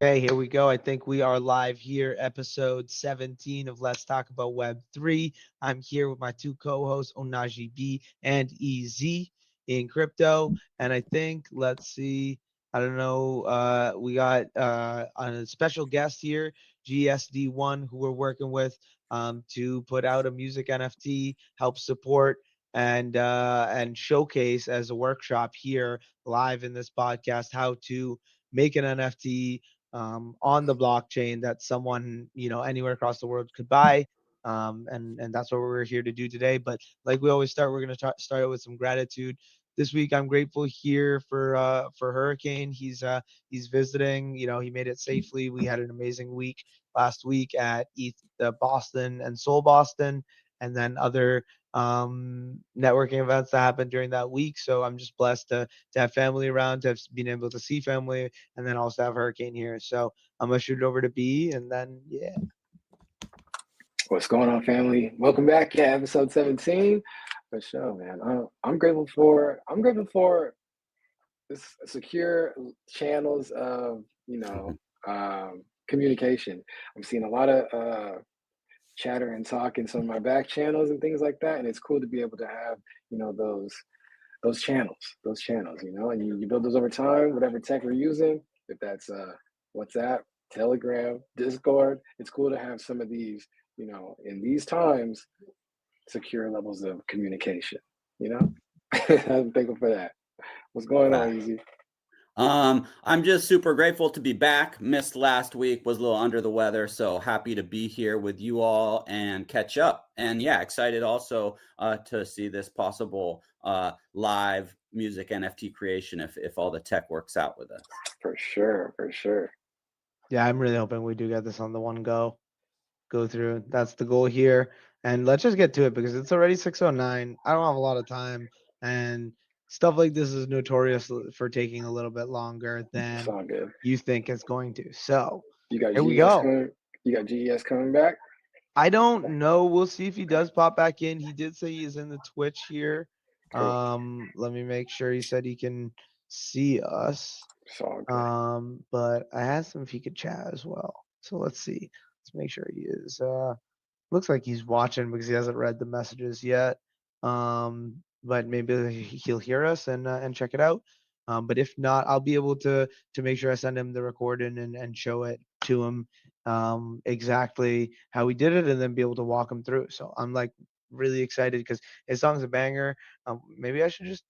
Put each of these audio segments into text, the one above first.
Okay, here we go. I think we are live here, episode 17 of Let's Talk About Web3. I'm here with my two co-hosts, Ohnahji B and EZinCrypto. And I think, let's see, I don't know, we got a special guest here, GSD1, who we're working with to put out a music NFT, help support and showcase as a workshop here live in this podcast how to make an NFT on the blockchain that someone anywhere across the world could buy. And that's what we're here to do today. But like we always start, we're going to start with some gratitude. This week, I'm grateful here for Hurricane. He's visiting. He made it safely. We had an amazing week last week at Boston and Seoul Boston, and then other networking events that happened during that week. So I'm just blessed to have family around, to have been able to see family, and then also have Hurricane here. So I'm gonna shoot it over to B, and then yeah. What's going on, family? Welcome back. Yeah, episode 17. For sure, man. I'm grateful for this secure channels of communication. I'm seeing a lot of chatter and talk in some of my back channels and things like that, and it's cool to be able to have those channels, and you build those over time, whatever tech we're using, if that's WhatsApp, Telegram, Discord. It's cool to have some of these, in these times, secure levels of communication. I'm thankful for that. What's going on, Easy? I'm just super grateful to be back. Missed last week, was a little under the weather, so happy to be here with you all and catch up. And yeah, excited also to see this possible live music NFT creation if all the tech works out with us. For sure. Yeah, I'm really hoping we do get this on the one go through. That's the goal here. And let's just get to it because it's already 6:09. I don't have a lot of time, and stuff like this is notorious for taking a little bit longer than you think it's going to. So here we go. You got GES coming back? I don't know. We'll see if he does pop back in. He did say he's in the Twitch here. Cool. Let me make sure. He said he can see us. But I asked him if he could chat as well. So let's see. Let's make sure he is. Looks like he's watching because he hasn't read the messages yet. But maybe he'll hear us and check it out. But if not, I'll be able to make sure I send him the recording and show it to him exactly how we did it, and then be able to walk him through. So I'm like really excited because his song's a banger. Maybe I should just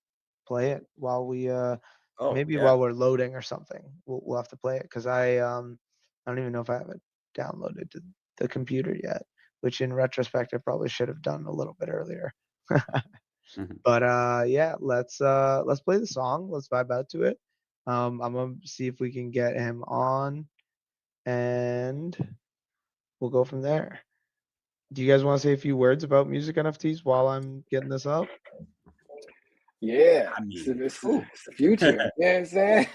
play it while we while we're loading or something. We'll have to play it because I don't even know if I have it downloaded to the computer yet, which in retrospect I probably should have done a little bit earlier. But yeah, let's play the song. Let's vibe out to it. I'm gonna see if we can get him on, and we'll go from there. Do you guys want to say a few words about music NFTs while I'm getting this up? Yeah, it's the future. Yeah, I'm saying?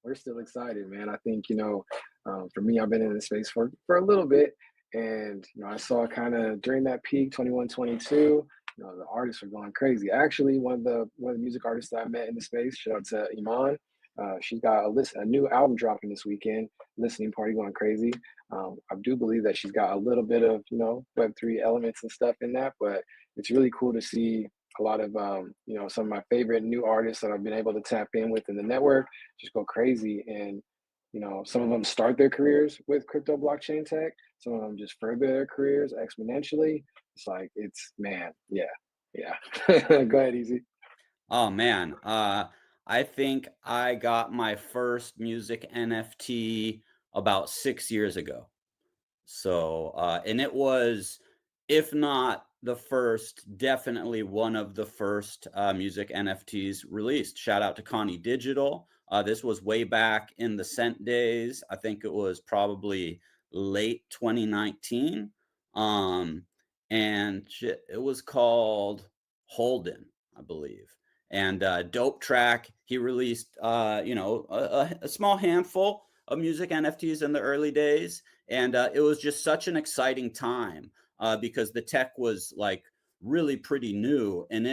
We're still excited, man. I think, for me, I've been in this space for a little bit, and I saw kind of during that peak 21, 22, the artists are going crazy. Actually, one of the music artists that I met in the space, shout out to Iman. She's got a new album dropping this weekend. Listening party going crazy. I do believe that she's got a little bit of Web3 elements and stuff in that, but it's really cool to see a lot of some of my favorite new artists that I've been able to tap in with in the network just go crazy. And some of them start their careers with crypto blockchain tech. Some of them just further their careers exponentially. It's like, yeah. Go ahead, Easy. Oh man, I think I got my first music NFT about 6 years ago. So, and it was, if not the first, definitely one of the first music NFTs released. Shout out to Connie Digital. This was way back in the Cent days. I think it was probably late 2019. And it was called Holden, I believe. And dope track. He released, a small handful of music NFTs in the early days. And it was just such an exciting time because the tech was like really pretty new. And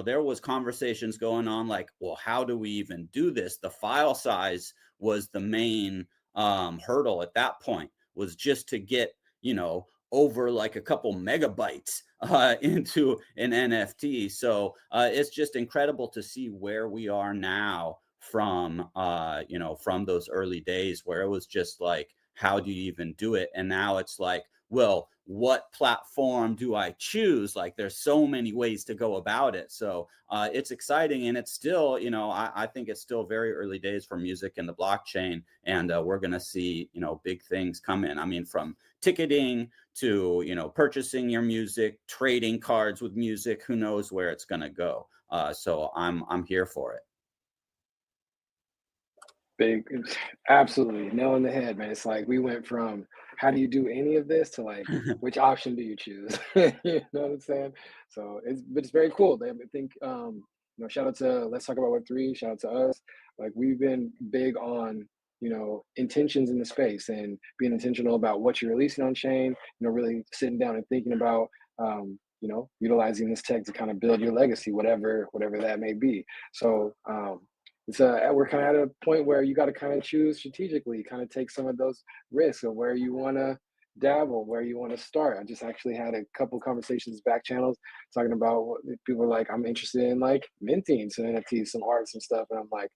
there was conversations going on like, well, how do we even do this? The file size was the main hurdle at that point was just to get, over like a couple megabytes into an NFT. So it's just incredible to see where we are now from, from those early days where it was just like, how do you even do it? And now it's like, well, what platform do I choose? Like, there's so many ways to go about it. So it's exciting, and it's still, I think it's still very early days for music and the blockchain, and we're going to see, big things come in. I mean, from ticketing to, purchasing your music, trading cards with music, who knows where it's going to go. So I'm here for it. Big, absolutely, nail in the head, man. It's like we went from how do you do any of this to like which option do you choose? You know what I'm saying? So it's very cool. I think shout out to Let's Talk About Web3. Shout out to us. Like we've been big on intentions in the space and being intentional about what you're releasing on chain. Really sitting down and thinking about utilizing this tech to kind of build your legacy, whatever that may be. So we're kind of at a point where you got to kind of choose strategically, kind of take some of those risks of where you want to dabble, where you want to start. I just actually had a couple conversations back channels talking about what people are like, I'm interested in like minting some NFTs, some art, some stuff. And I'm like,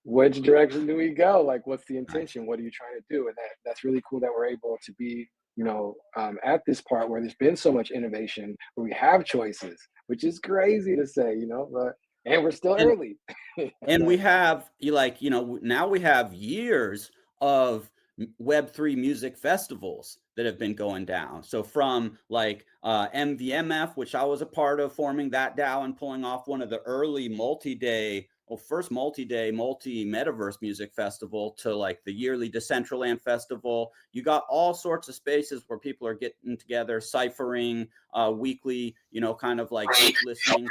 which direction do we go? Like, what's the intention? What are you trying to do? And that's really cool that we're able to be, at this part where there's been so much innovation, where we have choices, which is crazy to say, but and we're still early. And we have now we have years of Web3 music festivals that have been going down. So from like MVMF, which I was a part of forming that DAO and pulling off one of the early first multi-metaverse music festival, to like the yearly Decentraland festival. You got all sorts of spaces where people are getting together, ciphering, weekly, kind of like listening.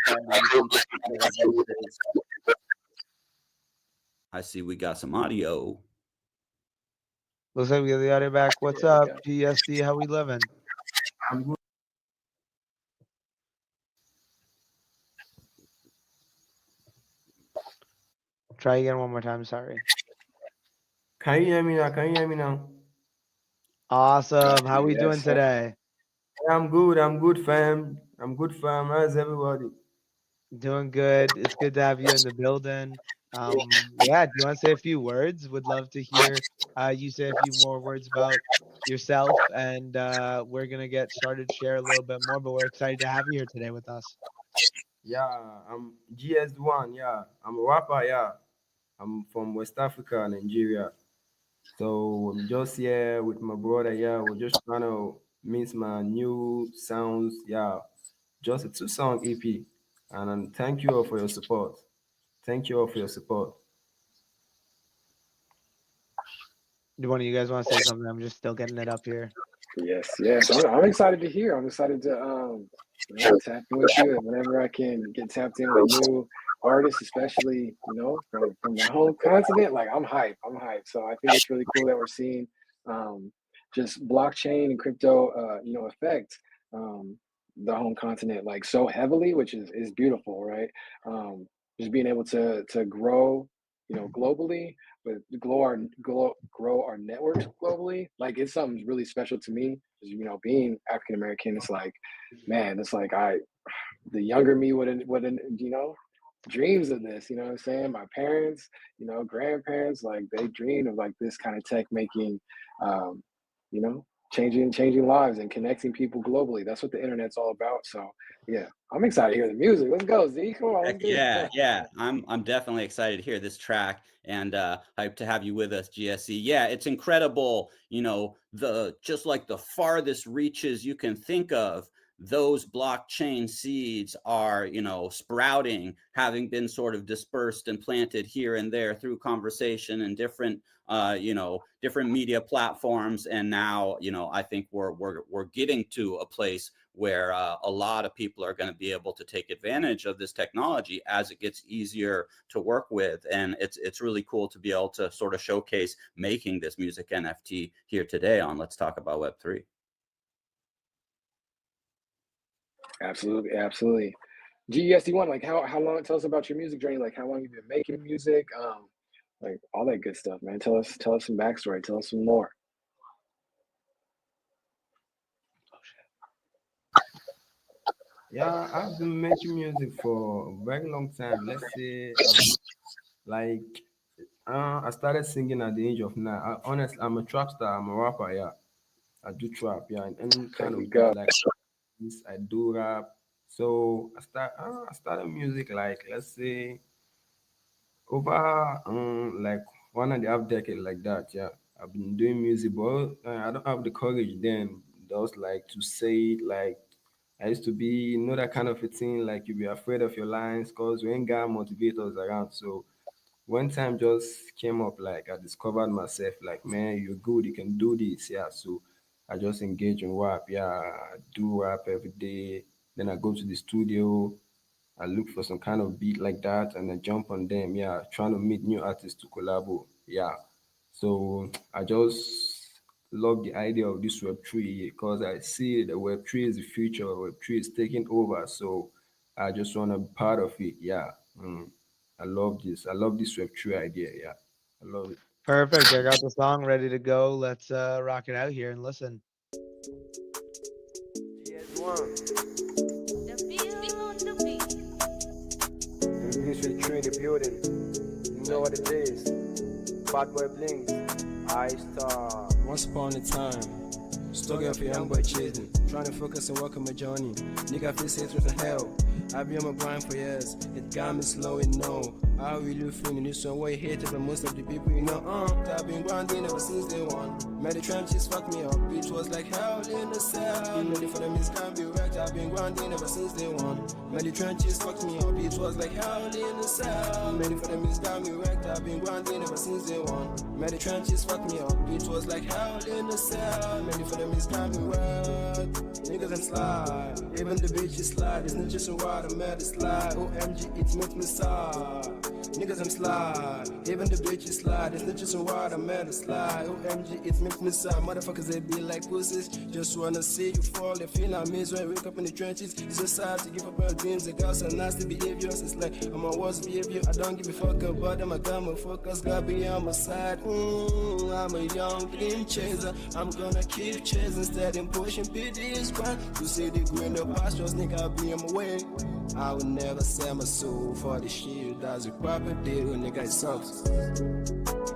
I see we got some audio. Looks like we got the audio back. What's up, GSD? How we living? I'm good. Try again one more time. Sorry. Can you hear me now? Can you hear me now? Awesome. How we doing today? I'm good, fam. How's everybody? Doing good. It's good to have you in the building. Yeah, do you want to say a few words? Would love to hear you say a few more words about yourself, and we're gonna get started, share a little bit more, but we're excited to have you here today with us. Yeah, I'm GSD1. Yeah, I'm a rapper. Yeah, I'm from West Africa, Nigeria. So I'm just here with my brother. Yeah, we're just trying to mix my new sounds. Yeah, just a 2-song EP. And thank you all for your support. Thank you all for your support. Do one of you guys want to say something? I'm just still getting it up here. Yes. I'm excited to hear. I'm excited to tap in with you whenever I can get tapped in with new artists, especially from the home continent. Like I'm hyped. So I think it's really cool that we're seeing just blockchain and crypto affect the home continent like so heavily, which is beautiful, right? Just being able to grow globally, but grow our networks globally. Like it's something really special to me. Being African American, it's like, man, it's like the younger me would dreams of this. You know what I'm saying? My parents, grandparents, like they dreamed of like this kind of tech making, changing lives and connecting people globally. That's what the internet's all about. So yeah, I'm excited to hear the music. Let's go, Z. Come on. Let's Yeah. I'm definitely excited to hear this track, and hyped to have you with us, GSC. Yeah, it's incredible. Just like the farthest reaches you can think of, those blockchain seeds are, sprouting, having been sort of dispersed and planted here and there through conversation and different different media platforms. And now, I think we're getting to a place where a lot of people are going to be able to take advantage of this technology as it gets easier to work with. And it's really cool to be able to sort of showcase making this music NFT here today on Let's Talk About Web3. Absolutely. GESD1, like how long? Tell us about your music journey. Like how long you've been making music. like all that good stuff, man. Tell us some backstory. Tell us some more. Yeah, I've been making music for a very long time. Let's say, like, I started singing at the age of 9. Honestly, I'm a trap star. I'm a rapper. Yeah, I do trap. Yeah, and any There kind we of beat go. like this, I do rap. So I started music like, let's say, over like 1.5 decade, like that. Yeah, I've been doing music, but I don't have the courage then. Just like to say it like I used to be, that kind of a thing. Like you be afraid of your lines, cause we ain't got motivators around. So one time just came up, like I discovered myself. Like, man, you're good. You can do this. Yeah. So I just engage in rap. Yeah, I do rap every day. Then I go to the studio. I look for some kind of beat like that and I jump on them. Yeah, trying to meet new artists to collabo. Yeah. So I just love the idea of this Web3 because I see the Web3 is the future. Web3 is taking over. So I just want to be part of it. Yeah. I love this. I love this Web3 idea. Yeah. I love it. Perfect. I got the song ready to go. Let's rock it out here and listen. GS1. Web3 in the building. You know what it is. Bad boy blings. I star. Once upon a time, struggle for young boy chasing, trying to focus and work on my journey. Nigga feel safe with the hell. I've been on my grind for years, it got me slowing no. I really feeling this one way hated by most of the people you know. I've been grinding ever since day one. Made the trenches fuck me up, it was like hell in the cell. Ready for them, it's can't be wrecked. I've been grinding ever since day one. Made the trenches fuck me up, it was like hell in the cell. Ready for them, it's got me wrecked. I've been grinding ever since day one. Made the trenches fuck me up, it was like hell in the cell. Ready for them, it's got me wrecked. Niggas and slide, even the bitches slide. It's not just a word, I'm mad to slide. OMG, it makes me sad. Niggas I'm slide, even the bitches slide. It's not just a word, I'm mad to slide. OMG, it makes me sad. Motherfuckers, they be like pussies. Just wanna see you fall. They feel like me, so I wake up in the trenches. It's just sad to give up our dreams. The girls are nasty behaviors. It's like I'm a worst behavior. I don't give a fuck about them. I got my focus, gotta be on my side. I'm a young dream chaser. I'm gonna keep chasing, instead and pushing PD's grind. To see the green of pastures, nigga, I'll be on my way. I will never sell my soul for the shit. That's a proper deal, nigga, it sucks.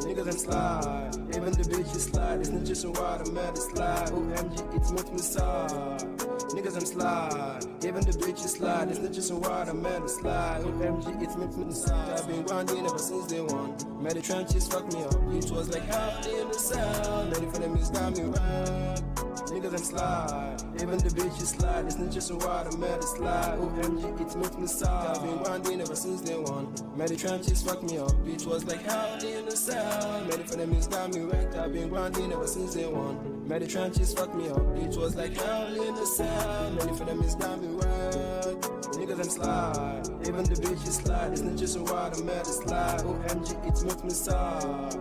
Niggas and slide, even the bitches slide. It's not just a word, I'm mad to slide. OMG, it makes me sad. Niggas and slide, even the bitches slide. It's not just a word, I'm mad to slide. OMG, it makes me sad. I've been grinding ever since day one. Made the trenches fuck me up. It was like hell in the sound. Ready for them, it's got me right. Niggas and slide, even the bitches slide. It's not just a word, I'm mad to slide. OMG, it makes me sad. I've been grinding ever since day one. Made the trenches fuck me up. It was like hell in the sound. Ready for them, it's got me wrecked. I've been grinding ever since day one. Made the trenches fuck me up. It was like hell in the sound. Ready for them, it's got me wrecked. Niggas and slide, even the bitches slide. It's not just a word, I'm mad to slide. OMG, it makes me sad.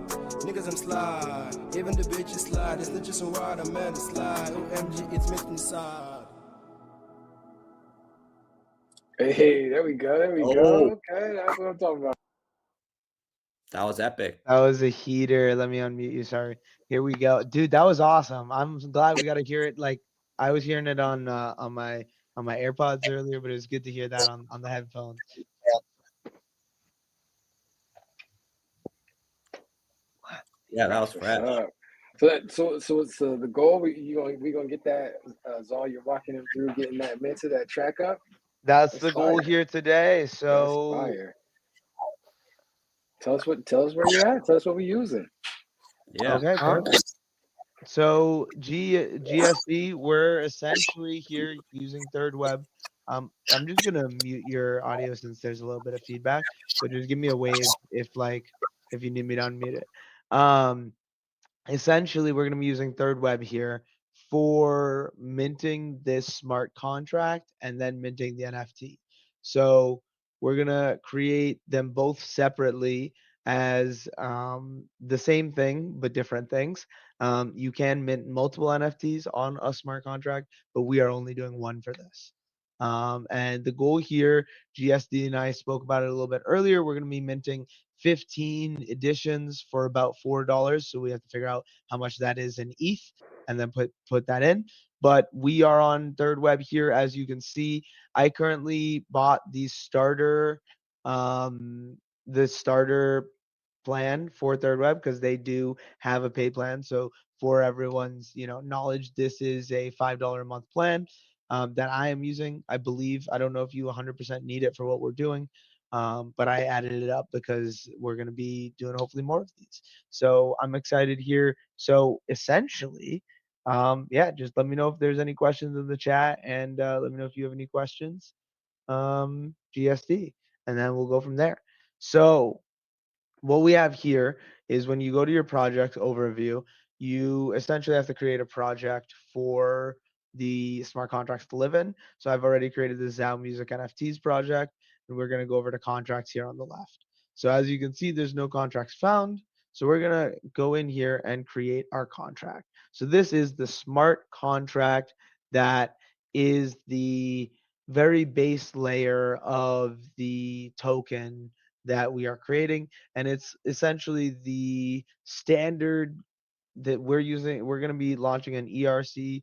Niggas and slide, even the bitches slide. It's not just a word, I'm mad to slide. OMG, it makes me sad. Hey, there we go. There we go. Okay, that's what I'm talking about. That was epic. That was a heater. Let me unmute you. Sorry. Here we go. Dude, that was awesome. I'm glad we got to hear it. Like I was hearing it on my AirPods earlier, but it was good to hear that on the headphones. Yeah, that was fresh. So the goal we gonna get that Zaal, you're walking him through getting that minted, that track up. That's That's the goal fire. here today. That's So fire. Tell us where you're at. Tell us what we're using. Yeah. okay, perfect. So GSD, we're essentially here using Third Web. I'm just gonna mute your audio since there's a little bit of feedback, but just give me a wave if you need me to unmute it. Essentially, we're gonna be using Third Web here for minting this smart contract and then minting the NFT. So we're gonna create them both separately as the same thing but different things. You can mint multiple NFTs on a smart contract, but we are only doing one for this. And the goal here, GSD and I spoke about it a little bit earlier. We're going to be minting 15 editions for about $4. So we have to figure out how much that is in ETH and then put that in. But we are on Third Web here, as you can see. I currently bought the starter plan for Third Web because they do have a pay plan. So for everyone's knowledge, this is a $5 a month plan that I am using. I believe, I don't know if you 100% need it for what we're doing, but I added it up because we're going to be doing hopefully more of these. So I'm excited here. So essentially, yeah, just let me know if there's any questions in the chat, and let me know if you have any questions, GSD, and then we'll go from there. So what we have here is when you go to your project overview, you essentially have to create a project for the smart contracts to live in. So I've already created the ZAO Music NFTs project, and we're going to go over to contracts here on the left. So as you can see, there's no contracts found. So we're going to go in here and create our contract. So this is the smart contract that is the very base layer of the token that we are creating, and it's essentially the standard that we're using. We're going to be launching an ERC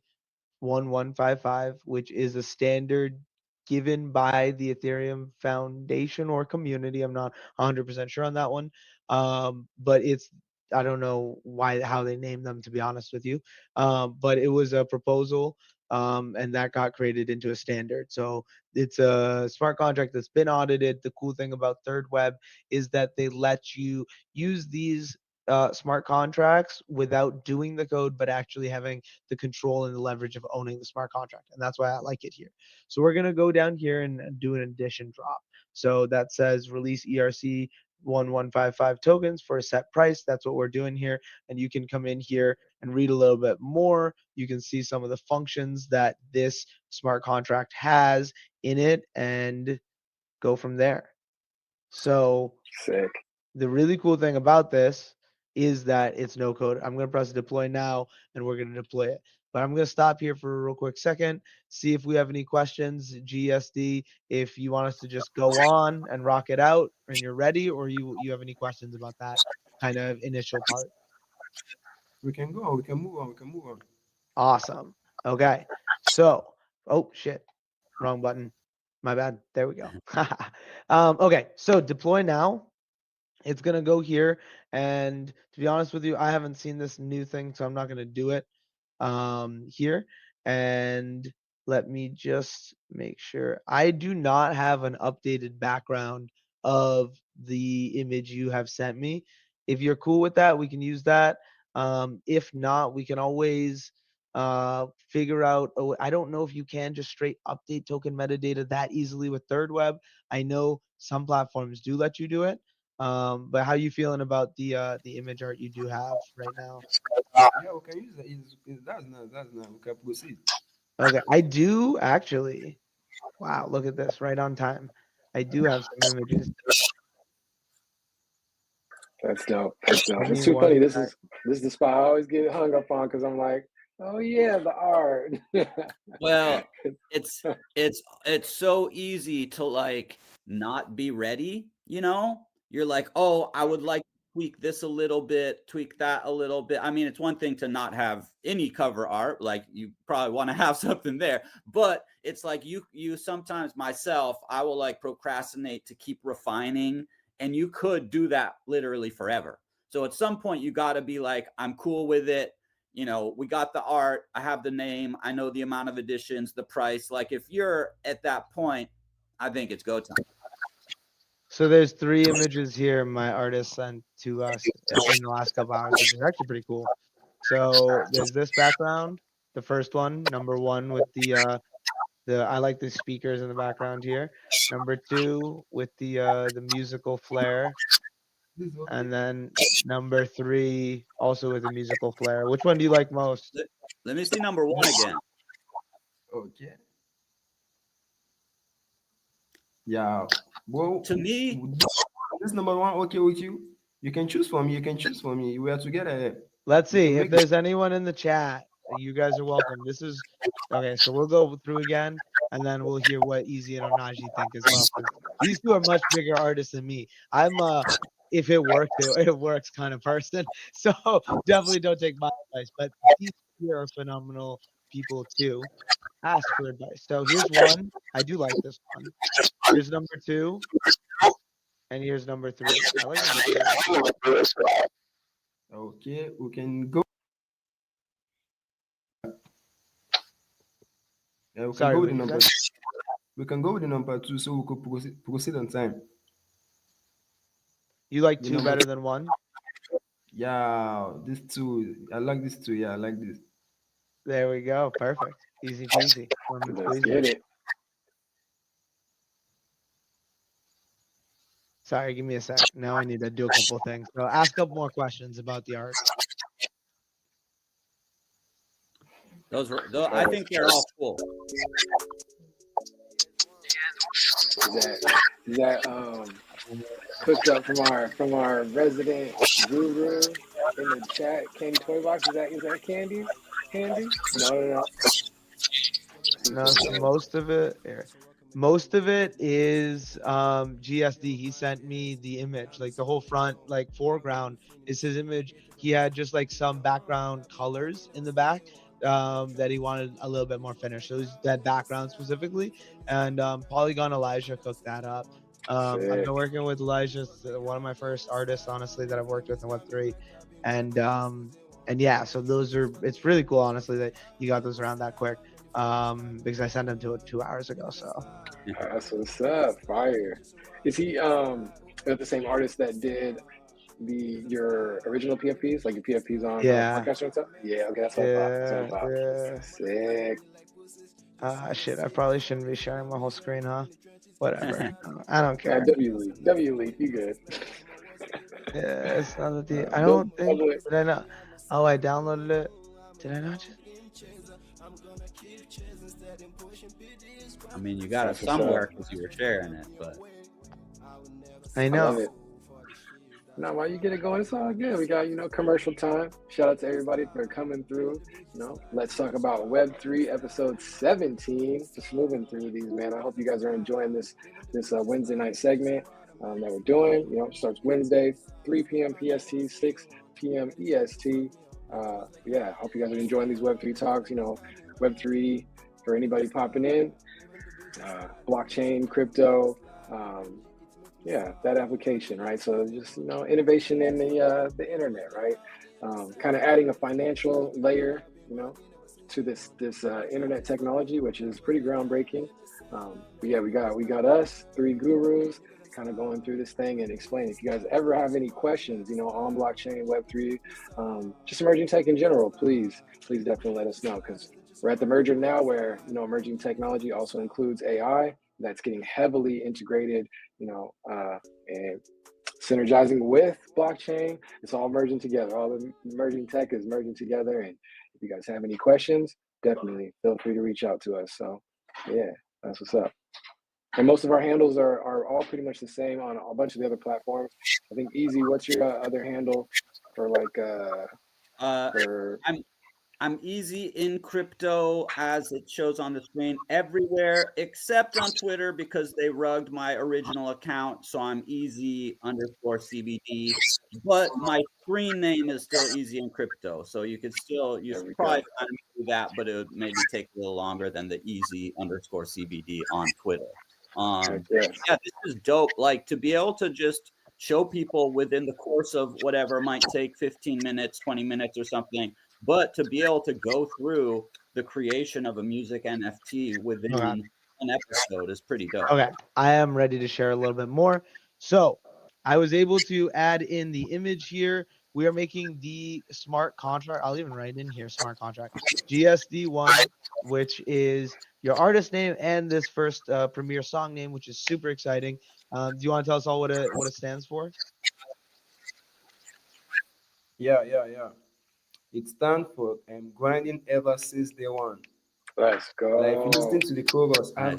1155, which is a standard given by the Ethereum Foundation or community. I'm not 100% sure on that one, but it's, I don't know how they named them, to be honest with you, but it was a proposal, and that got created into a standard. So it's a smart contract that's been audited. The cool thing about Third Web is that they let you use these smart contracts without doing the code, but actually having the control and the leverage of owning the smart contract. And that's why I like it here. So we're going to go down here and do an addition drop. So that says release ERC 1155 tokens for a set price. That's what we're doing here. And you can come in here and read a little bit more. You can see some of the functions that this smart contract has in it and go from there. So Sick. the really cool thing about this is that it's no code. I'm going to press deploy now, and we're going to deploy it. But I'm going to stop here for a real quick second, see if we have any questions. GSD, if you want us to just go on and rock it out and you're ready, or you have any questions about that kind of initial part. We can go. We can move on. We can move on. Awesome. Okay. So, oh, shit. Wrong button. My bad. There we go. Okay. So deploy now. It's going to go here. And to be honest with you, I haven't seen this new thing, so I'm not going to do it here. And let me just make sure. I do not have an updated background of the image you have sent me. If you're cool with that, we can use that. If not, we can always figure out. Oh, I don't know if you can just straight update token metadata that easily with Third Web. I know some platforms do let you do it. But how you feeling about the image art you do have right now? Yeah, we can use it. That's nice. That's nice. We can proceed. Okay, I do actually. Wow, look at this, right on time. I do have some images. That's dope. That's dope. Give It's me too funny. one This sec. is the spot I always get hung up on because I'm like, oh yeah, the art. Well, it's so easy to like not be ready, you know? You're like, "Oh, I would like to tweak this a little bit, tweak that a little bit." I mean, it's one thing to not have any cover art, like you probably want to have something there, but it's like you sometimes, myself, I will like procrastinate to keep refining, and you could do that literally forever. So at some point you got to be like, "I'm cool with it. You know, we got the art, I have the name, I know the amount of editions, the price." Like if you're at that point, I think it's go time. So there's 3 images here my artist sent to us in the last couple hours, which is actually pretty cool. So there's this background, the first one, number 1 with the I like the speakers in the background here. Number 2 with the musical flair, This is okay. and then number 3 also with a musical flair. Which one do you like most? Let me see number 1 again. Okay. Yeah. Well, To me, this number 1 okay with you? You can choose for me. You can choose for me. We are together. Let's We see can if make there's anyone in the chat. You guys are welcome. This is okay. So we'll go through again. and then we'll hear what Easy and Ohnahji think as well. 'Cause these two are much bigger artists than me. I'm if it worked, it works kind of person. So definitely don't take my advice. But these here are phenomenal people too. Ask for advice. So here's one. I do like this one. Here's number 2, and here's number 3. I like number 3. Okay, we can go. Yeah, we can Sorry, go what with the did you number. say? We can go with the number 2, so we could proceed on time. You like The 2 number. better than 1? Yeah, this 2. I like this 2. Yeah, I like this. There we go. Perfect. Easy peasy. Lemon Let's squeezy. get it. Sorry, give me a sec. Now I need to do a couple things. So ask a couple more questions about the art. Those I think they're all cool. Is that cooked up from our resident guru in the chat, Candy Toy Box? Is that Candy? Candy? No. No, so most of it is GSD. He sent me the image, like the whole front, like foreground is his image. He had just like some background colors in the back that he wanted a little bit more finished. So it was that background specifically, and Polygon Elijah cooked that up. I've been working with Elijah, one of my first artists, honestly, that I've worked with in Web3, and yeah, so it's really cool, honestly, that you got those around that quick. Because I sent him to it 2 hours ago. So that's what's up. Fire. Is he the same artist that did your original PFPs, like your PFPs on podcast and stuff? Yeah, okay, that's what I thought. Yeah. Sick. Shit, I probably shouldn't be sharing my whole screen, huh? Whatever. I don't care. W leak, you good. Yeah, it's not that I don't think. Did I not? Oh, I downloaded it. Did I not just? I mean, you got it somewhere because you were sharing it, but I know. No, while you get it going, it's all good. We got, commercial time. Shout out to everybody for coming through. Let's talk about Web3 episode 17. Just moving through these, man. I hope you guys are enjoying this Wednesday night segment that we're doing. Starts Wednesday, 3 p.m. PST, 6 p.m. EST. Yeah, hope you guys are enjoying these Web3 talks. Web3 for anybody popping in. Blockchain, crypto. Yeah, that application, right? So just, innovation in the internet, right? Kind of adding a financial layer, to this internet technology, which is pretty groundbreaking. But yeah, we got us 3 gurus kind of going through this thing and explaining. If you guys ever have any questions, on blockchain, Web3, just emerging tech in general, please definitely let us know, because we're at the merger now where, emerging technology also includes AI that's getting heavily integrated, and synergizing with blockchain. It's all merging together. All the emerging tech is merging together. And if you guys have any questions, definitely feel free to reach out to us. So yeah, that's what's up. And most of our handles are all pretty much the same on a bunch of the other platforms. I think Easy, what's your other handle for I'm EZinCrypto, as it shows on the screen, everywhere except on Twitter because they rugged my original account. So I'm EZ_CBD, but my screen name is still EZinCrypto. So you could probably find me through that, but it would maybe take a little longer than the EZ_CBD on Twitter. Yeah, this is dope. Like, to be able to just show people within the course of whatever, might take 15 minutes, 20 minutes or something, but to be able to go through the creation of a music NFT within an episode is pretty dope. Okay, I am ready to share a little bit more. So I was able to add in the image here. We are making the smart contract. I'll even write in here, smart contract, GSD1, which is your artist name and this first premiere song name, which is super exciting. Do you want to tell us all what it stands for? Yeah. It stands for grinding ever since day one. Let's go. Like, if you listen to the chorus, I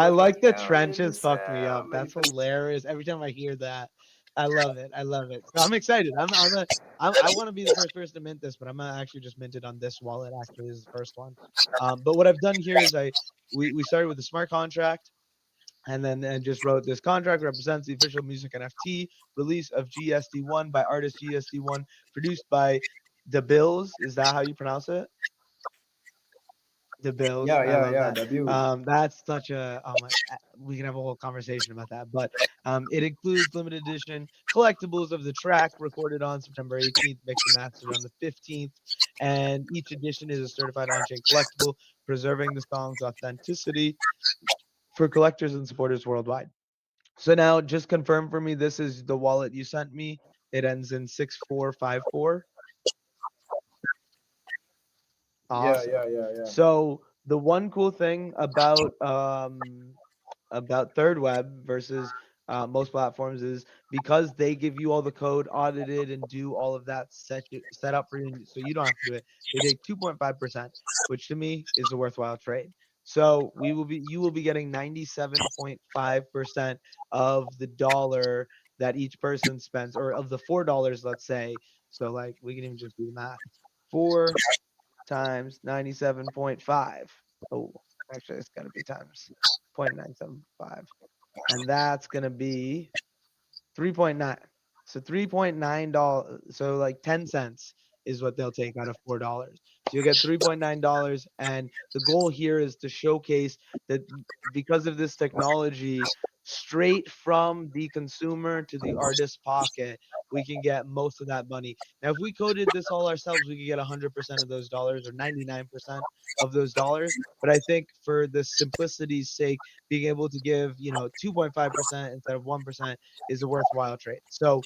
like the trenches fuck me up. That's hilarious. Every time I hear that, I love it. I love it. So I'm excited. I want to be the first person to mint this, but I'm gonna actually just mint it on this wallet. Actually, this is the first one. But what I've done here is we started with the smart contract, and then just wrote this contract represents the official music NFT release of GSD1 by artist GSD1, produced by the Bills. Is that how you pronounce it? The Bills. Yeah, I yeah, love yeah. that. W. That's such a we can have a whole conversation about that. But it includes limited edition collectibles of the track recorded on September 18th, mixed and mastered on the 15th, and each edition is a certified on-chain collectible, preserving the song's authenticity for collectors and supporters worldwide. So now, just confirm for me. This is the wallet you sent me. It ends in 6454. Yeah, Awesome. yeah, yeah, yeah. So the one cool thing about Third Web versus most platforms is because they give you all the code audited and do all of that set up for you, so you don't have to do it. They take 2.5%, which to me is a worthwhile trade. So you will be getting 97.5% of the dollar that each person spends, or of the $4, let's say. So like we can even just do the math. 4 times 97.5. Oh, actually, it's got to be times 0.975. And that's going to be 3.9. So $3.9. So like 10 cents is what they'll take out of $4. So you'll get $3.9. And the goal here is to showcase that because of this technology, straight from the consumer to the artist's pocket, we can get most of that money. Now, if we coded this all ourselves, we could get 100% of those dollars or 99% of those dollars. But I think for the simplicity's sake, being able to give, 2.5% instead of 1% is a worthwhile trade. So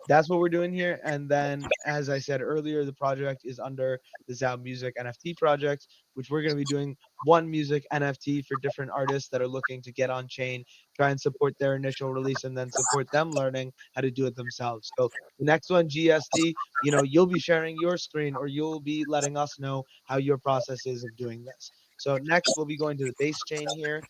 that's what we're doing here. And then, as I said earlier, the project is under the ZAO Music NFT project, which we're going to be doing one music NFT for different artists that are looking to get on chain, try and support their initial release, and then support them learning how to do it themselves. So the next one, GSD, you'll be sharing your screen, or you'll be letting us know how your process is of doing this. So next, we'll be going to the base chain here.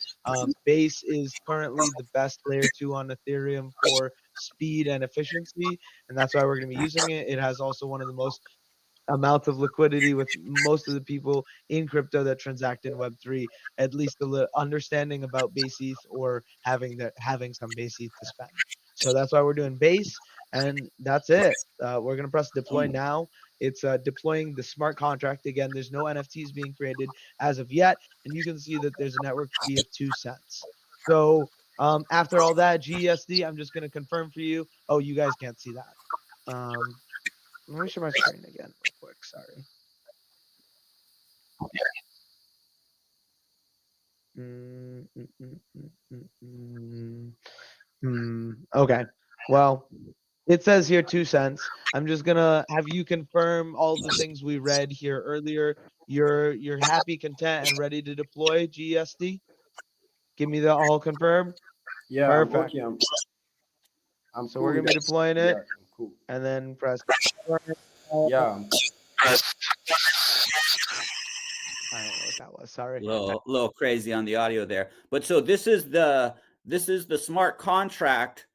Base is currently the best layer 2 on Ethereum for speed and efficiency, and that's why we're going to be using it. It has also one of the most amounts of liquidity with most of the people in crypto that transact in Web3, at least a understanding about base ETH or having some base ETH to spend. So that's why we're doing base, and that's it. We're gonna press deploy now. It's deploying the smart contract again. There's no NFTs being created as of yet, and you can see that there's a network fee of 2 cents. So after all that, GESD, I'm just gonna confirm for you. Oh, you guys can't see that. Let me share my screen again real quick. Sorry. Okay. Well, it says here 2 cents. I'm just gonna have you confirm all the things we read here earlier. You're happy, content, and ready to deploy GSD? Give me the all confirmed. Yeah, I'm Perfect. okay. I'm So cool we're gonna with be that. deploying Yeah, it, I'm cool. and then press. Yeah, I don't know what that was. Sorry. Little crazy on the audio there. But so this is the smart contract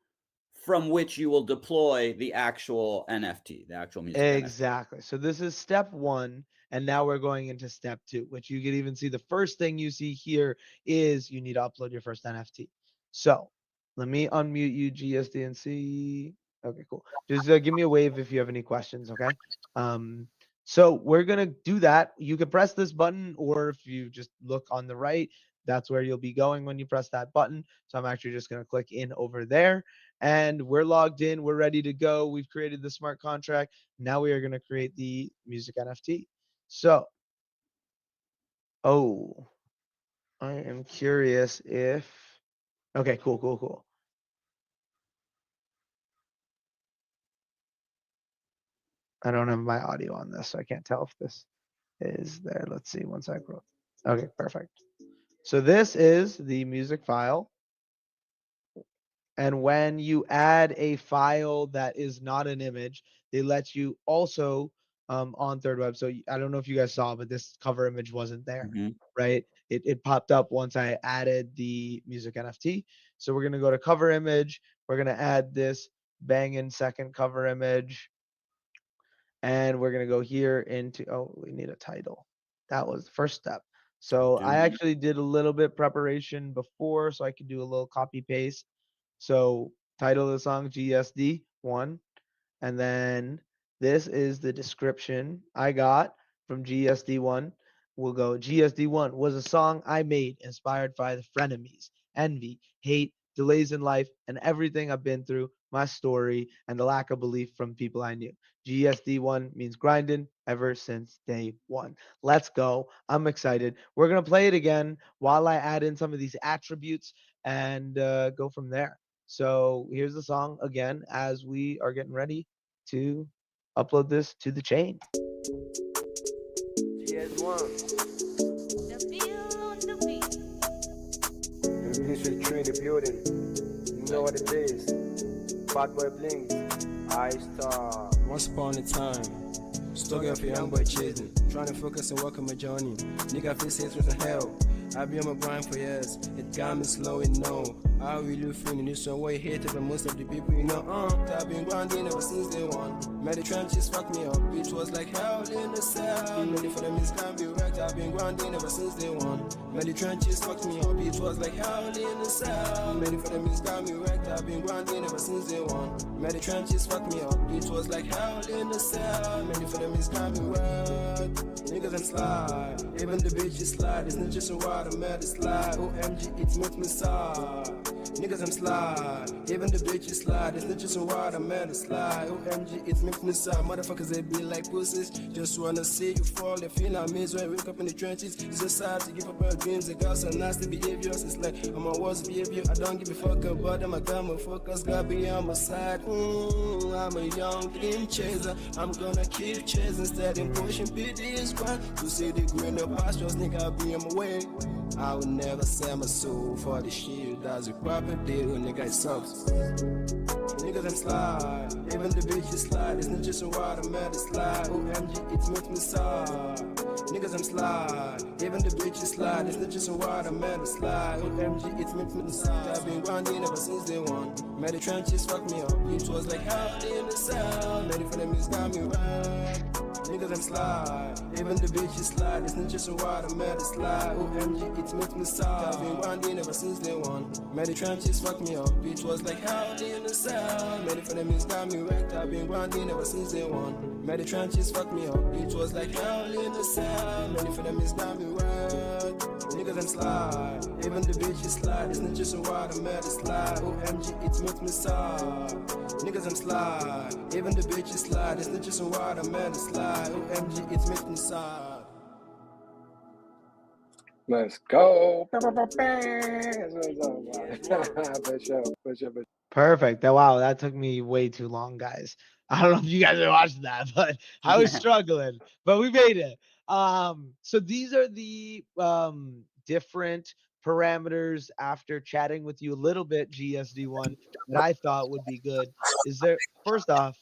from which you will deploy the actual NFT, the actual music NFT. Exactly. So this is step 1, and now we're going into step 2, which you can even see the first thing you see here is you need to upload your first NFT. So let me unmute you, GSD, and see. Okay, cool. Just give me a wave if you have any questions, okay? So we're gonna do that. You can press this button, or if you just look on the right, that's where you'll be going when you press that button. So I'm actually just gonna click in over there, and we're logged in. We're ready to go. We've created the smart contract. Now we are gonna create the music NFT. So, oh, I am curious if. Okay, cool. I don't have my audio on this, so I can't tell if this is there. Let's see. One sec. Okay, perfect. So this is the music file. And when you add a file that is not an image, they let you also on Third Web. So I don't know if you guys saw, but this cover image wasn't there, right? It popped up once I added the music NFT. So we're gonna go to cover image. We're gonna add this banging second cover image. And we're going to go here into, oh, we need a title. That was the first step. So I actually did a little bit preparation before so I could do a little copy paste. So title of the song, GSD1. And then this is the description I got from GSD1. We'll go, GSD1 was a song I made inspired by the frenemies, envy, hate, delays in life, and everything I've been through, my story, and the lack of belief from people I knew. GSD1 means grinding ever since day one. Let's go. I'm excited. We're going to play it again while I add in some of these attributes and go from there. So here's the song again as we are getting ready to upload this to the chain. GS1. Literally train the building. You know what it is. Bad boy bling. I star. Once upon a time. Stuck up a young boy chasing. Trying to focus and work on my journey. Nigga face it through the hell. I've been on my grind for years. It got me slow and no. I really feeling this one way hated by most of the people you know. I've been grinding ever since day one. Many trenches fucked me up. It was like hell in the cell. Many for them is can't be wrecked. I've been grinding ever since day one. Many trenches fucked me up. It was like hell in the cell. Many for them is can't be wrecked. I've been grinding ever since day one. Many trenches fucked me up. It was like hell in the cell. Many for them is can't be wrecked. Niggas and slide, even the bitches slide. It's not just a word, I made it slide. OMG, it makes me sad. Niggas and slide, even the bitches slide. It's not just a word, I made it slide. OMG, it makes me sad. Motherfuckers, they be like pussies. Just wanna see you fall and feel like me when I wake up in the trenches. It's just sad to give up our dreams. They got some nasty behaviors. It's like I'm a worst behavior. I don't give a fuck about them. I got my focus, gotta be on my side. I'm a young dream chaser. I'm gonna keep chasing, steady pushing PD's. To see the greener pastures, nigga, I'll be on my way. I would never sell my soul for the shit. That's a proper deal, nigga, it sucks. Niggas and slide, even the bitches slide. It's not just a word, I made it slide. OMG, it makes me sad. Niggas and slide, even the bitches slide. It's not just a word, I made it slide. OMG, it makes me sad. I've been grinding ever since day one. Many trenches fucked me up. It was like hell in the cell. Many for them is got me right. Niggas and slide, even the bitches slide. It's not just a word, I made it slide. OMG, it makes me sad. I've been grinding ever since day one. Many trenches fucked me up. It was like hell in the cell. Many for them is got me wrecked. I've been grinding ever since day one. Many trenches fucked me up. It was like hell in the cell. Many for them is got me wrecked. Niggas and slide, even the bitches slide. It's not just a word, I made it slide. OMG, it makes me sad. Niggas and slide, even the bitches slide. It's not just a word, I made it slide. OMG, it makes me sad. Let's go. For sure. Perfect. Wow, that took me way too long, guys. I don't know if you guys are watching that, but I was struggling, but we made it. So these are the different parameters after chatting with you a little bit, GSD1, that I thought would be good. Is there, first off,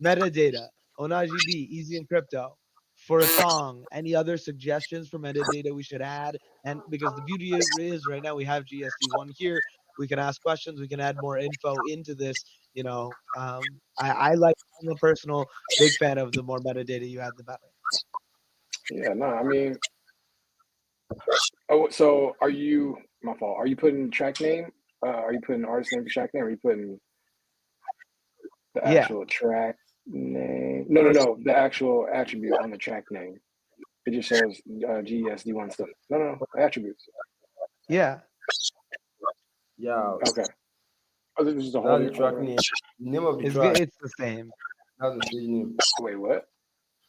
metadata, Ohnahji B, EZinCrypto, for a song. Any other suggestions for metadata we should add? And because the beauty is right now we have GSD1 here, we can ask questions, we can add more info into this. You know, I like, I'm a personal big fan of the more metadata you add, the better. Yeah, no, I mean, oh, so are you, my fault, are you putting track name? Are you putting artist name for track name? Or are you putting the actual track name? No, the actual attribute on the track name. It just shows GESD1 stuff. No, attributes. Yeah. Okay. Oh, this is the whole That's the track name. The name of the It's track. good, it's the same. That's the stage name. Wait, what?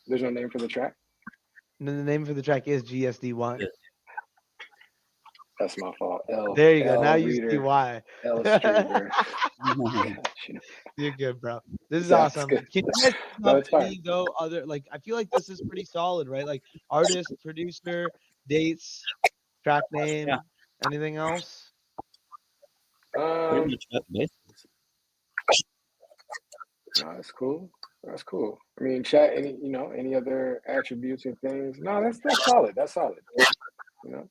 There's no name for the track? And then the name for the track is GSD1. Yes. That's my fault. There you go. L now reader, you see why. Illustrator. You're good, bro. This is That's awesome. good. Can you guys No, it's any fine. though other, like, I feel like this is pretty solid, right? Like artist, producer, dates, track name, anything else? No, that's cool. That's cool. I mean, chat any other attributes and things. No, that's solid. That's solid. You know.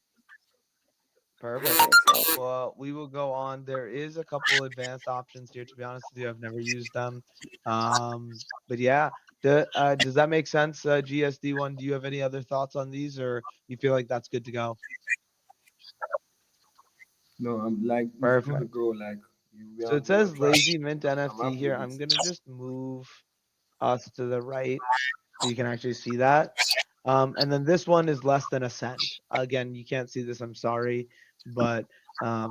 Perfect. Well, we will go on. There is a couple advanced options here. To be honest with you, I've never used them. But yeah, does that make sense? GSD1. Do you have any other thoughts on these, or you feel like that's good to go? No, I'm like it's good to Perfect. go. Like So it we are says trying. Lazy Mint I'm NFT happy here. with I'm it. gonna just move us to the right so you can actually see that. And then this one is less than a cent. Again, you can't see this, I'm sorry, but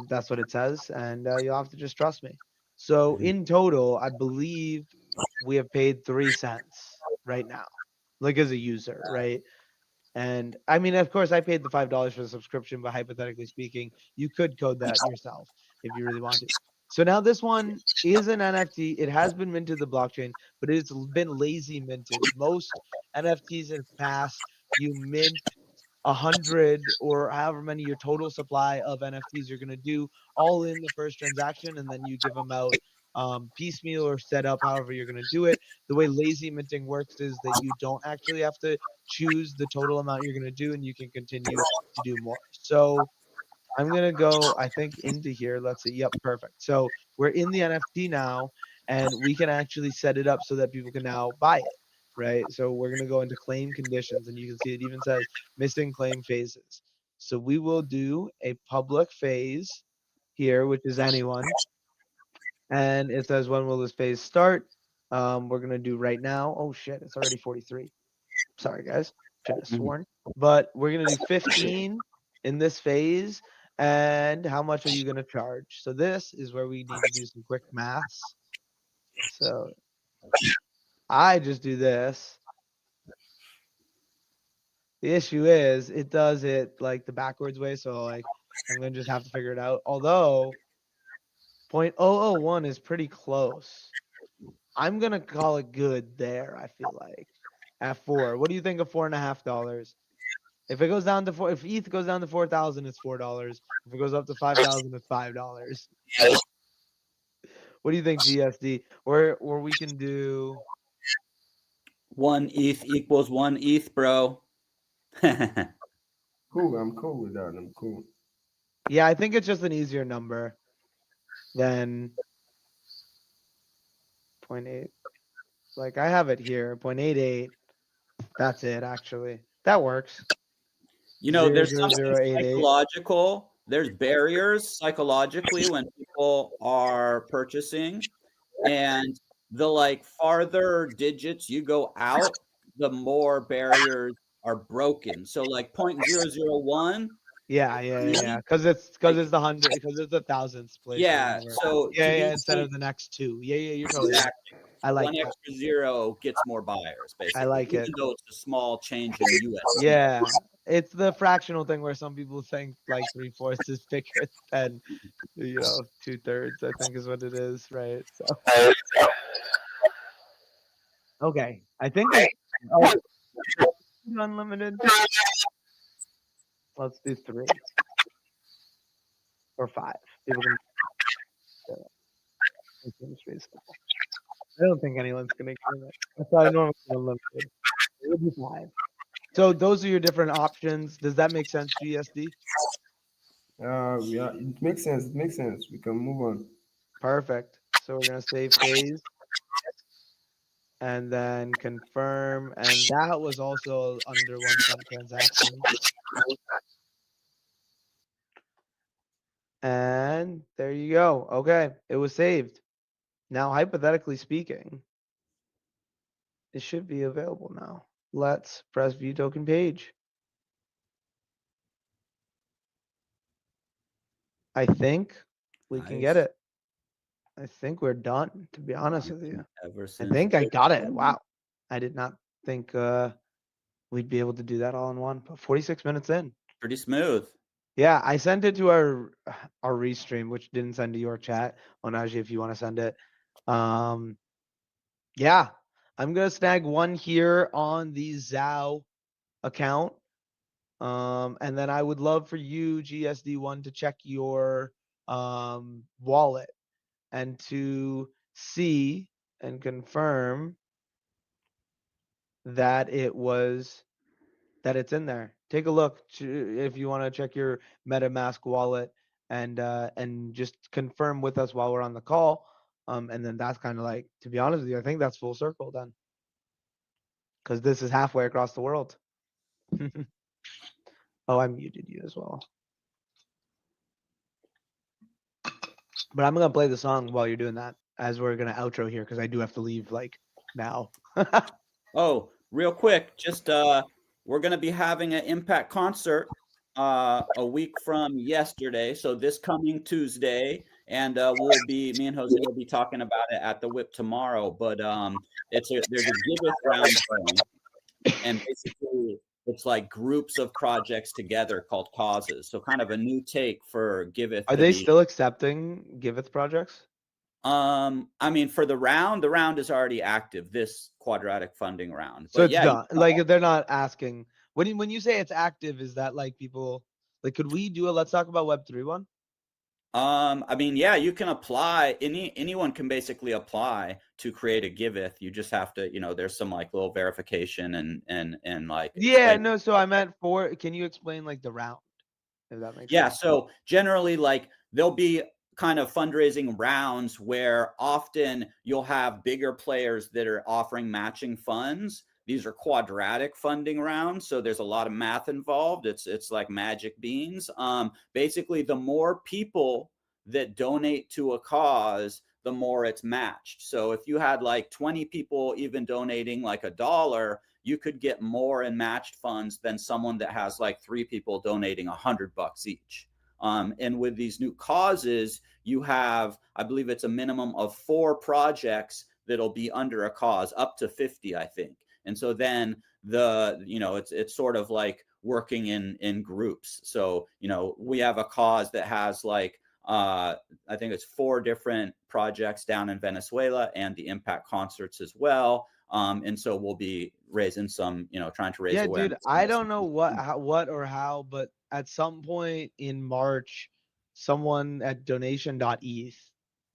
that's what it says, and you'll have to just trust me. So in total, I believe we have paid 3 cents right now, like as a user, right? And I mean, of course, I paid the $5 for the subscription, but hypothetically speaking, you could code that yourself if you really want to. So now this one is an NFT. It has been minted the blockchain, but it's been lazy minted. Most NFTs in the past, you mint 100 or however many your total supply of NFTs you're going to do all in the first transaction, and then you give them out piecemeal or set up however you're going to do it. The way lazy minting works is that you don't actually have to choose the total amount you're going to do, and you can continue to do more. So I'm gonna go, I think, into here. Let's see. Yep, perfect. So we're in the NFT now, and we can actually set it up so that people can now buy it, right? So we're gonna go into claim conditions, and you can see it even says missing claim phases. So we will do a public phase here, which is anyone, and it says when will this phase start? We're gonna do right now. Oh shit, it's already 43. Sorry, guys. Should have sworn. But we're gonna do 15 in this phase. And how much are you gonna charge? So this is where we need to do some quick maths. So I just do this. The issue is it does it like the backwards way. So like I'm gonna just have to figure it out. Although 0.001 is pretty close. I'm gonna call it good there, I feel like. At 4. What do you think of $4.50? If it goes down to 4, if ETH goes down to 4,000, it's $4. If it goes up to 5,000, it's $5. What do you think, GSD? Or we can do. 1 ETH equals 1 ETH, bro. Cool. I'm cool with that. I'm cool. Yeah, I think it's just an easier number than 0.8. Like I have it here, 0.88. That's it, actually. That works. You know, Zero there's zero something zero eight eight. psychological. There's barriers psychologically when people are purchasing, and the like farther digits you go out, the more barriers are broken. So like 0.001, Yeah. Because like it's the hundred, because it's the thousandths place or yeah. whatever. So to Yeah, do instead point of the next two. Yeah, you're totally right. exactly I like one that. extra zero gets more buyers, I basically, like even it. though it's a small change in USD. Yeah, it's the fractional thing where some people think like 3/4 is bigger than 2/3. I think is what it is, right? So okay, I think we unlimited. Let's do 3 or 5. People can. It seems reasonable. I don't think anyone's gonna give it. That's why I normally do unlimited. It would be 5. So those are your different options. Does that make sense, GSD? Yeah, it makes sense. It makes sense. We can move on. Perfect. So we're gonna save phase and then confirm, and that was also under 1 cent transaction. And there you go. Okay, it was saved. Now, hypothetically speaking, it should be available now. Let's press view token page. I think we can get Nice. it. I think we're done, to be honest with you. Ever I since think I day got it. one. Wow. I did not think we'd be able to do that all in one, but 46 minutes in. Pretty smooth. Yeah, I sent it to our restream, which didn't send to your chat. Ohnahji, if you want to send it. Yeah, I'm gonna snag one here on the ZAO account. And then I would love for you, GSD1, to check your wallet and to see and confirm that it's in there. take a look if you want to check your MetaMask wallet and just confirm with us while we're on the call. And then that's kind of like, to be honest with you, I think that's full circle then, because this is halfway across the world. Oh, I muted you as well. But I'm gonna play the song while you're doing that, as we're gonna outro here, because I do have to leave like now. Oh, real quick, just we're gonna be having an Impact concert a week from yesterday, so this coming Tuesday, and me and Jose will be talking about it at the Whip tomorrow. But there's a Giveth round going, and basically it's like groups of projects together called causes. So kind of a new take for Giveth. Are they still accepting Giveth projects? I mean, for the round is already active, this quadratic funding round. So it's done. Like they're not asking when you say it's active, is that like people like, could we do a let's talk about Web3 one? I mean, yeah, you can apply. Anyone can basically apply to create a Giveth. You just have to, there's some like little verification and like. Yeah, no. So I meant can you explain like the round, if that makes sense? Yeah. So generally, like there'll be kind of fundraising rounds where often you'll have bigger players that are offering matching funds. These are quadratic funding rounds, so there's a lot of math involved. It's like magic beans. Basically, the more people that donate to a cause, the more it's matched. So if you had like 20 people even donating like $1, you could get more in matched funds than someone that has like 3 people donating $100 each. And with these new causes, you have, I believe it's a minimum of 4 projects that'll be under a cause, up to 50, I think. And so then it's sort of like working in groups. So, we have a cause that has like, I think it's 4 different projects down in Venezuela and the Impact concerts as well. And so we'll be raising some, trying to raise awareness. Dude, I don't know what or how, but at some point in March, someone at donation.eth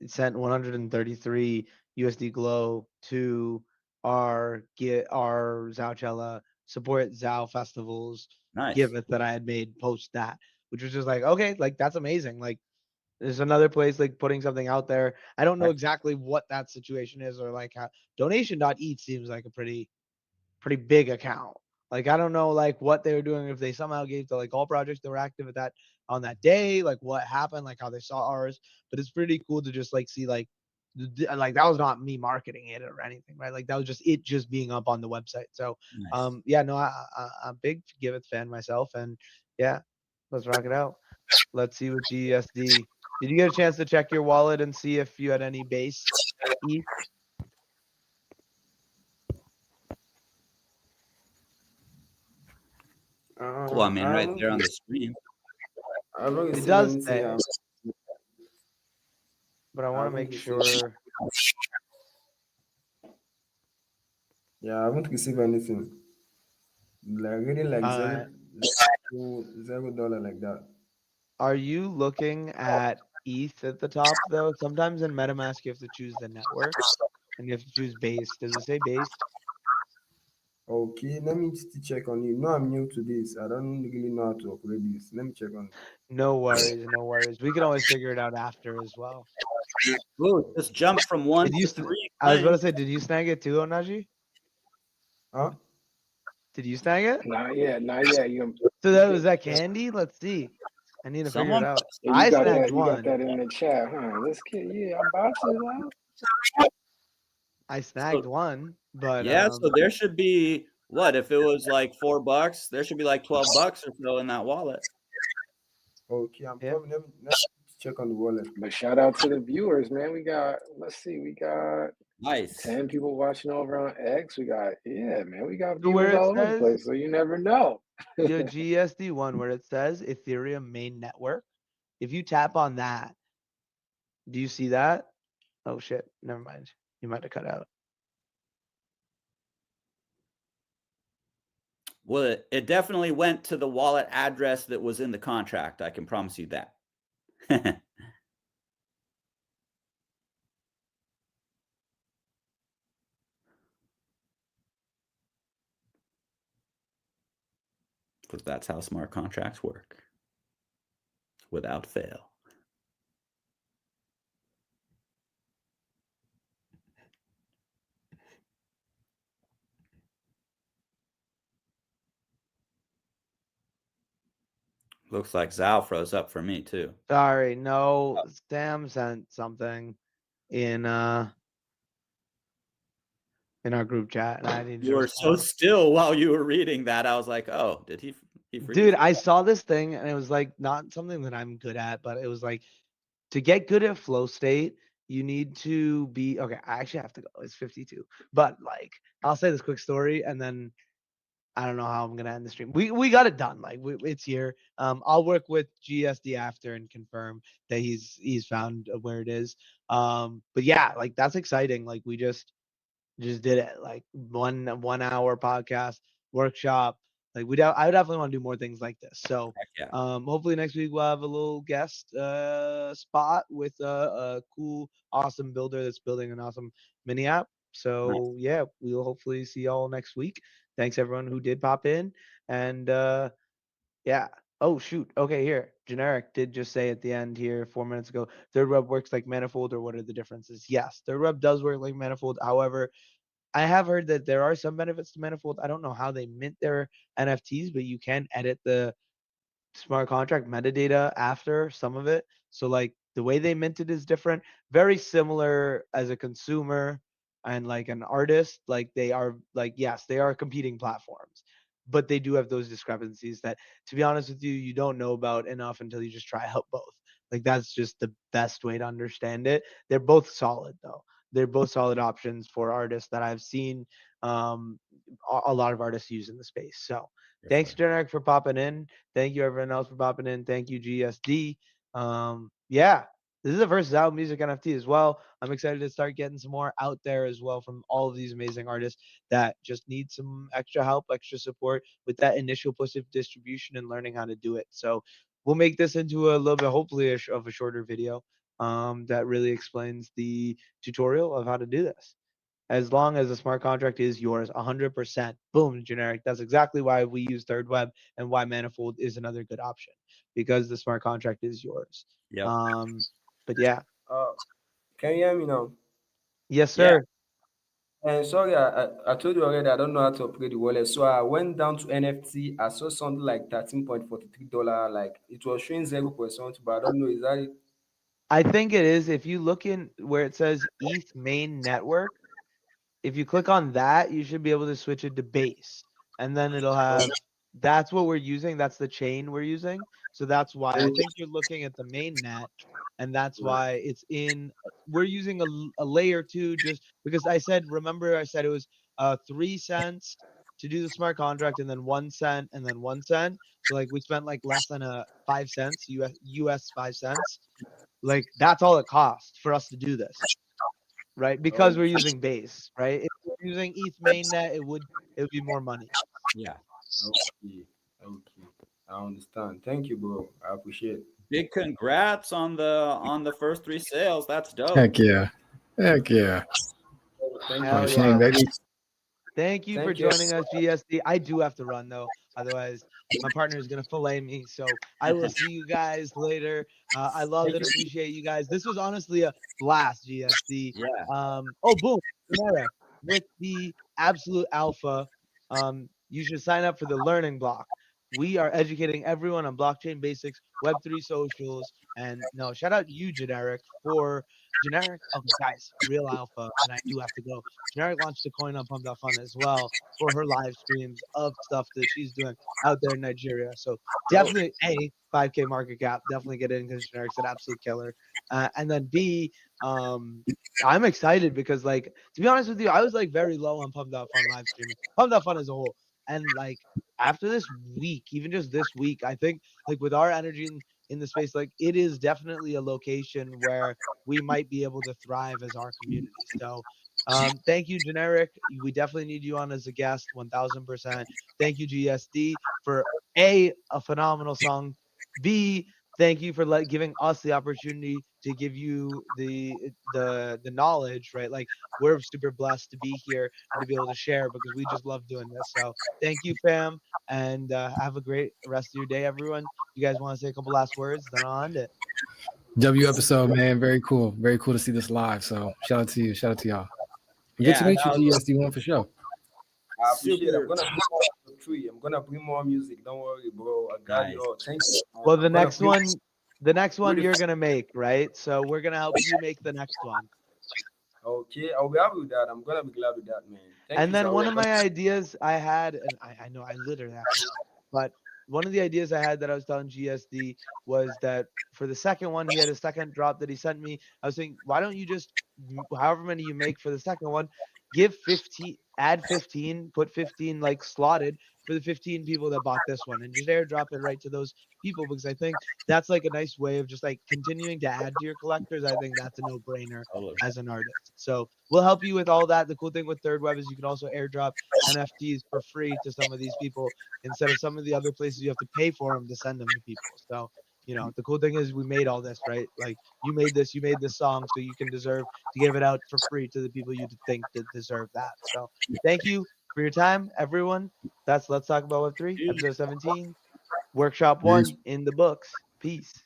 sent 133 USD Glow to our Zaal support Zaal festivals. Nice. Giveth that I had made post that, which was just like, okay, like that's amazing. Like there's another place like putting something out there. I don't know exactly what that situation is, or like how donation.eth seems like a pretty big account. Like I don't know like what they were doing, if they somehow gave to like all projects that were active on that day, like what happened, like how they saw ours. But it's pretty cool to just like see like that was not me marketing it or anything, right? Like that was just being up on the website. So nice. yeah, no, I'm a big Giveth fan myself, and yeah, let's rock it out. Let's see what GSD. Did you get a chance to check your wallet and see if you had any base ETH? Well, I mean, right there on the screen. It does say, but I want to make sure. Yeah, I haven't received anything. Like really like $0 like that. Are you looking at ETH at the top though? Sometimes in MetaMask you have to choose the network and you have to choose base. Does it say base? Okay, let me just check on it. No, I'm new to this. I don't really know how to operate this. Let me check on it. No worries, no worries. We can always figure it out after as well. Ooh, just jump from 1 to 3. I was about to say, did you snag it too, Ohnahji? Huh? Did you snag it? Not yet. So was that candy? Let's see. I need to figure it out. Yeah, I snagged that, one. You got that in the chat, huh? Let's get I bought it. I snagged one, but yeah, so there should be what if it was like $4? There should be like $12 or so in that wallet. Okay, let me check on the wallet. But shout out to the viewers, man. We got Nice 10 people watching over on X. We got viewers where it all over the says, place, so you never know. your GSD1, where it says Ethereum main network, if you tap on that, do you see that? Oh shit, never mind. You might have cut out. Well, it definitely went to the wallet address that was in the contract. I can promise you that. Because that's how smart contracts work. Without fail. Looks like Zaal froze up for me too. Sorry, no. Sam sent something in our group chat, and I didn't. You were so still while you were reading that. I was like, oh, did he freeze? Dude, I saw this thing, and it was like not something that I'm good at, but it was like to get good at flow state, you need to be okay. I actually have to go. It's 52, but like I'll say this quick story, and then I don't know how I'm gonna end the stream. We got it done. Like it's here. I'll work with GSD after and confirm that he's found where it is. But yeah, like that's exciting. Like we just did it. Like 1 hour podcast workshop. Like I would definitely want to do more things like this. So yeah. hopefully next week we'll have a little guest spot with a cool, awesome builder that's building an awesome mini app. So yeah, we'll hopefully see y'all next week. Thanks everyone who did pop in. And yeah. Oh shoot. Okay, here. Generic did just say at the end here 4 minutes ago, Third Web works like Manifold, or what are the differences? Yes, Third Web does work like Manifold. However, I have heard that there are some benefits to Manifold. I don't know how they mint their NFTs, but you can edit the smart contract metadata after some of it. So like the way they mint it is different. Very similar as a consumer and like an artist. Like they are like, yes, they are competing platforms, but they do have those discrepancies that, to be honest with you, you don't know about enough until you just try out both. Like that's just the best way to understand it. They're both solid though. They're both solid options for artists that I've seen a lot of artists use in the space. So thanks, Generic, for popping in. Thank you, everyone else, for popping in. Thank you, GSD. Yeah, this is the first ZAO music NFT as well. I'm excited to start getting some more out there as well from all of these amazing artists that just need some extra help, extra support with that initial push of distribution and learning how to do it. So we'll make this into a little bit, hopefully, of a shorter video that really explains the tutorial of how to do this. As long as the smart contract is yours, 100%. Boom, generic. That's exactly why we use Third Web and why Manifold is another good option, because the smart contract is yours. Yep. But yeah. Can you hear me now? Yes, sir. And sorry, I told you already I don't know how to upgrade the wallet. So I went down to NFT. I saw something like $13.43. Like it was showing 0%, but I don't know, is that it? I think it is. If you look in where it says ETH main network, if you click on that, you should be able to switch it to base. And then it'll have, that's what we're using. That's the chain we're using. So that's why I think you're looking at the main net. And that's why it's in, we're using a layer 2 just because remember I said it was 3 cents to do the smart contract and then 1 cent and then 1 cent. So like we spent like less than 5 cents, US 5 cents. Like that's all it costs for us to do this. Right, because we're using base, right? If we're using ETH mainnet, it would be more money. Yeah. Okay. I understand. Thank you, bro. I appreciate it. Big congrats on the first 3 sales. That's dope. Heck yeah. Thank you. Baby. Thank you for joining us, GSD. I do have to run though, otherwise my partner is gonna fillet me. So I will see you guys later. I love and appreciate you guys. This was honestly a blast, GSD. Yeah. Oh boom, with the absolute alpha. You should sign up for the learning block. We are educating everyone on blockchain basics, Web3 socials, and no, shout out you, Generic, for Generic. Okay, guys, real alpha, and I do have to go. Generic launched a coin on Pump.fun as well for her live streams of stuff that she's doing out there in Nigeria. So definitely A, 5K market cap, definitely get in because Generic's an absolute killer. And then B, I'm excited because like, to be honest with you, I was like very low on Pump.fun live streaming, Pump.fun as a whole. And like after this week, even just this week, I think like with our energy in the space, like it is definitely a location where we might be able to thrive as our community. So thank you, Generic. We definitely need you on as a guest, 1000%. Thank you, GSD, for a phenomenal song. B, thank you for giving us the opportunity to give you the knowledge, right? Like we're super blessed to be here and to be able to share because we just love doing this. So thank you, fam, and have a great rest of your day, everyone. You guys want to say a couple last words? Then I'll end it. W episode, man. Very cool. Very cool to see this live. So shout out to you. Shout out to y'all. Good to meet you, GSD1 for sure. I appreciate it. I'm Super. gonna bring more tree. I'm gonna bring more music. Don't worry, bro. I got Nice. you all. Thank you. Well, I'm gonna bring- the next one Really? you're gonna make, right? So we're gonna help you make the next one. Okay, I'll be happy with that. I'm gonna be glad with that, man. Thank And you, then Zaal. one of my ideas I had, and I know I literally have to, but one of the ideas I had that I was telling GSD was that for the second one, he had a second drop that he sent me. I was saying, why don't you just, however many you make for the second one, give 15, add 15, put 15 like slotted for the 15 people that bought this one and just airdrop it right to those people because I think that's like a nice way of just like continuing to add to your collectors. I think that's a no-brainer as an artist. So we'll help you with all that. The cool thing with Third Web is you can also airdrop NFTs for free to some of these people instead of some of the other places you have to pay for them to send them to people. So, you know, the cool thing is we made all this, right? Like you made this song, so you can deserve to give it out for free to the people you think that deserve that. So thank you for your time, everyone. That's Let's Talk About Web3, episode 17, workshop 1 in the books. Peace.